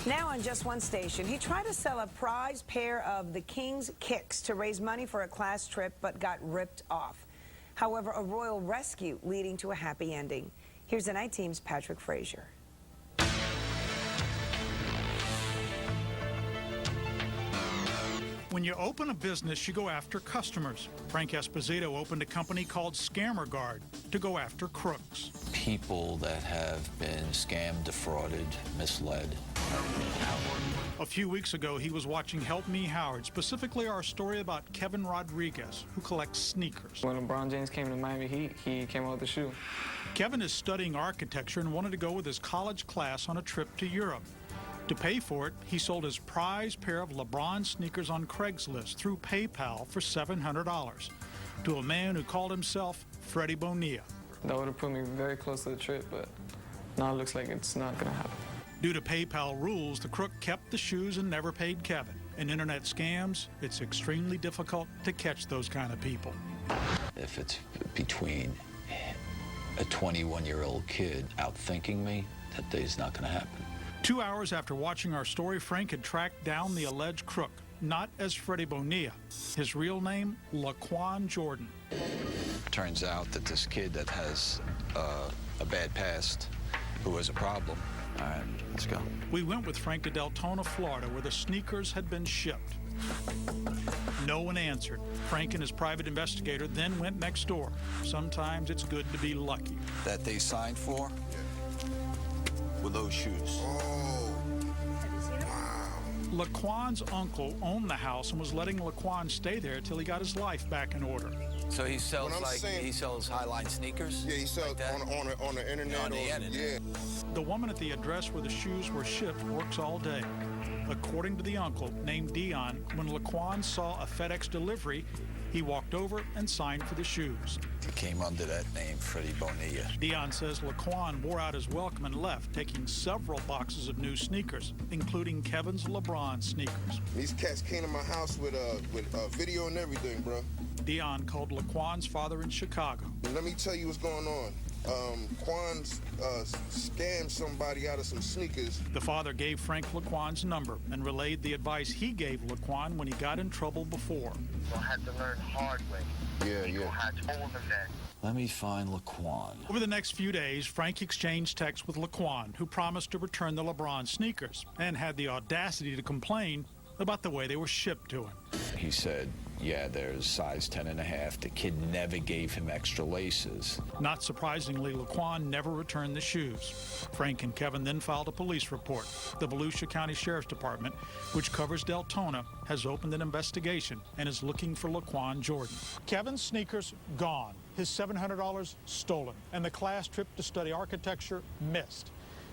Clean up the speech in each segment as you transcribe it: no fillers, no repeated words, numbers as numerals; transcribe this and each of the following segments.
Now on just one station, he tried to sell a prize pair of the King's Kicks to raise money for a class trip, but got ripped off. However, a royal rescue leading to a happy ending. Here's the night team's Patrick Frazier. When you open a business, you go after customers. Frank Esposito opened a company called Scammer Guard to go after crooks. People that have been scammed, defrauded, misled. A few weeks ago, he was watching Help Me Howard, specifically our story about Kevin Rodriguez, who collects sneakers. When Lebron James came to Miami Heat, he came out with the shoe. Kevin is studying architecture and wanted to go with his college class on a trip to Europe. To pay for it, he sold his prized pair of Lebron sneakers on Craigslist through PayPal for $700 to a man who called himself Freddie Bonilla. That would have put me very close to the trip, but now it looks like it's not going to happen. Due to PayPal rules, the crook kept the shoes and never paid Kevin. In internet scams, it's extremely difficult to catch those kind of people. If it's between a 21-year-old kid outthinking me, that day's not going to happen. 2 hours after watching our story, Frank had tracked down the alleged crook, not as Freddie Bonilla. His real name, Laquan Jordan. Turns out that this kid that has a bad past, who has a problem. All right, let's go. We went with Frank to Deltona, Florida, where the sneakers had been shipped. No one answered. Frank and his private investigator then went next door. Sometimes it's good to be lucky. That they signed for? With those shoes. Oh, wow. Laquan's uncle owned the house and was letting Laquan stay there till he got his life back in order. So he sells he sells Highline sneakers? Yeah, he sells like on the internet. On the internet. Yeah. The woman at the address where the shoes were shipped works all day. According to the uncle, named Dion, when Laquan saw a FedEx delivery, he walked over and signed for the shoes. He came under that name, Freddie Bonilla. Dion says Laquan wore out his welcome and left, taking several boxes of new sneakers, including Kevin's LeBron sneakers. These cats came to my house with video and everything, bro. Dion called Laquan's father in Chicago. And let me tell you what's going on. Quan scammed somebody out of some sneakers. The father gave Frank Laquan's number and relayed the advice he gave Laquan when he got in trouble before. You'll have to learn hard way. Yeah. You'll have to told them that. Let me find Laquan. Over the next few days, Frank exchanged texts with Laquan, who promised to return the LeBron sneakers and had the audacity to complain about the way they were shipped to him. He said, yeah, there's size 10.5. The kid never gave him extra laces. Not surprisingly, Laquan never returned the shoes. Frank and Kevin then filed a police report. The Volusia County Sheriff's Department, which covers Deltona, has opened an investigation and is looking for Laquan Jordan. Kevin's sneakers gone, his $700 stolen, and the class trip to study architecture missed.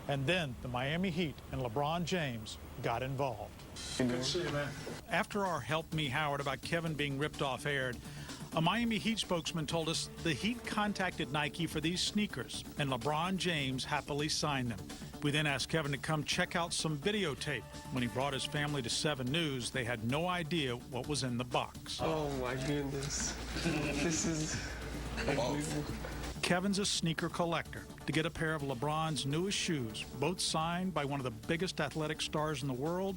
And then the Miami Heat and LeBron James got involved. Good to see you, man. After our Help Me Howard about Kevin being ripped off aired, a Miami Heat spokesman told us the Heat contacted Nike for these sneakers, and LeBron James happily signed them. We then asked Kevin to come check out some videotape. When he brought his family to 7 News, they had no idea what was in the box. Oh, my goodness. This is unbelievable. Kevin's a sneaker collector. To get a pair of LeBron's newest shoes, both signed by one of the biggest athletic stars in the world,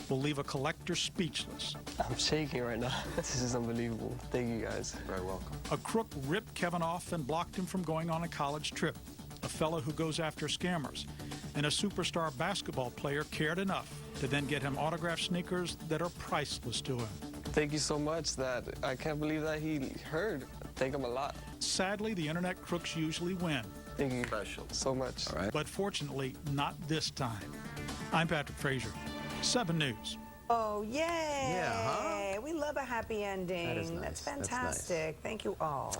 will leave a collector speechless. I'm shaking right now. This is unbelievable. Thank you, guys. Very welcome. A crook ripped Kevin off and blocked him from going on a college trip. A fellow who goes after scammers. And a superstar basketball player cared enough to then get him autographed sneakers that are priceless to him. Thank you so much. I can't believe that he heard. Thank him a lot. Sadly, the internet crooks usually win. Thank you Special. so much. All right. But fortunately, not this time. I'm Patrick Frazier, 7 News. Oh, yay! Yeah, huh? We love a happy ending. That is nice. That's That's fantastic. nice. Thank you all.